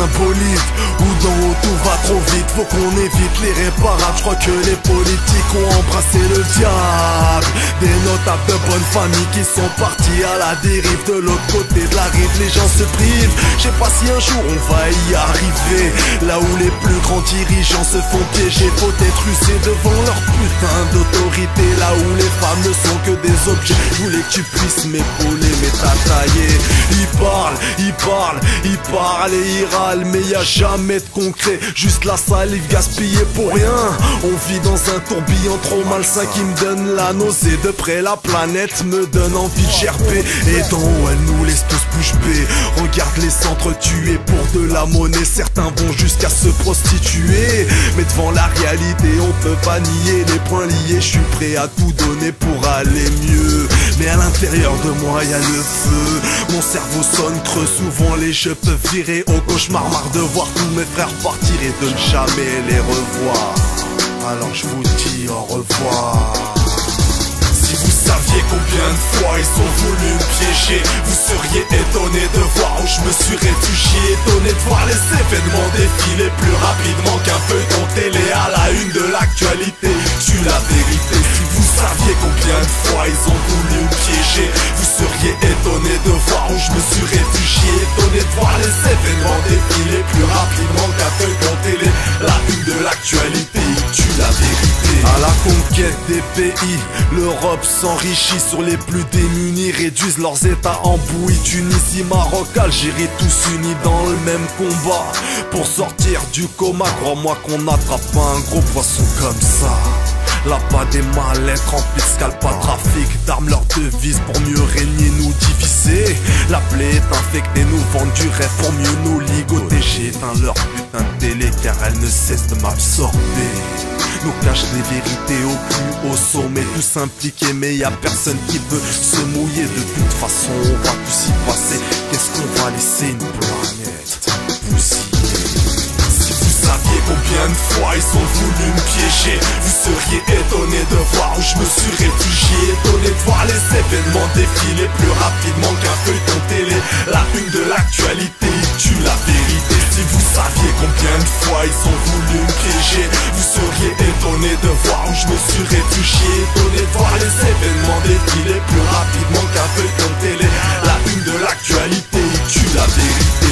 un bolide ou d'en haut tout va trop vite. Faut qu'on évite les réparables. Je crois que les politiques ont embrassé le diable. Des notables de bonne famille qui sont partis à la dérive. De l'autre côté de la rive les gens se privent. Je sais pas si un jour on va y arriver. Là où les plus grands dirigeants se font piéger, faut être rusé devant leur putain d'autorité. Là où les femmes ne sont que des objets. Je voulais que tu puisses m'épauler mais t'as taillé. Ils parlent et ils râlent, mais y a jamais de concret. Juste la salive gaspillée pour rien. On vit dans un tourbillon trop malsain qui me donne la nausée. De près la planète me donne envie de gerber. Et d'en haut elle nous laisse tous bouche bée. Regarde les s'entretuer pour de la monnaie. Certains vont jusqu'à se prostituer. Mais devant la réalité on peut pas nier. Les poings liés, je suis prêt à tout donner pour aller mieux. Mais à l'intérieur de moi y a le feu. Mon cerveau sonne creux, souvent les jeux peuvent virer au cauchemar. Marre de voir tous mes frères partir et de ne jamais les revoir. Alors je vous dis au revoir. Si vous saviez combien de fois ils ont voulu me piéger, vous seriez étonné de voir où je me suis réfugié. Étonné de voir les événements défiler plus rapidement qu'un feuilleton télé à la une de l'actualité. Tue la vérité. Si vous saviez combien de fois ils ont voulu me piéger, vous seriez étonné de voir où je me suis réfugié. Étonné de voir les événements défiler plus rapidement qu'un feuilleton télé. La une de l'actualité tue la vérité. À la conquête des pays, l'Europe s'enrichit sur les plus démunis, réduisent leurs états en bouillie. Tunisie, Maroc, Algérie, tous unis dans le même combat pour sortir du coma. Crois-moi qu'on n'attrape pas un gros poisson comme ça. Là pas des mallettes remplies de scalp, pas trafic d'armes, leur devise pour mieux régner, nous diviser. La plaie est infectée, nous vendent du rêve pour mieux nous ligoter. J'éteins leur putain de télé car elle ne cesse de m'absorber. Nous cachent les vérités au plus haut sommet, tous impliqués mais y a personne qui veut se mouiller. De toute façon on va tous y passer, qu'est-ce qu'on va laisser? Une planète poussière. Vous saviez combien de fois ils ont voulu me piéger, vous seriez étonné de voir où je me suis réfugié. Étonné de voir les événements défiler plus rapidement qu'un feuilleton télé. La une de l'actualité tue la vérité. Si vous saviez combien de fois ils ont voulu me piéger, vous seriez étonné de voir où je me suis réfugié. Étonné de voir les événements défiler plus rapidement qu'un feuilleton télé. La une de l'actualité tue la vérité.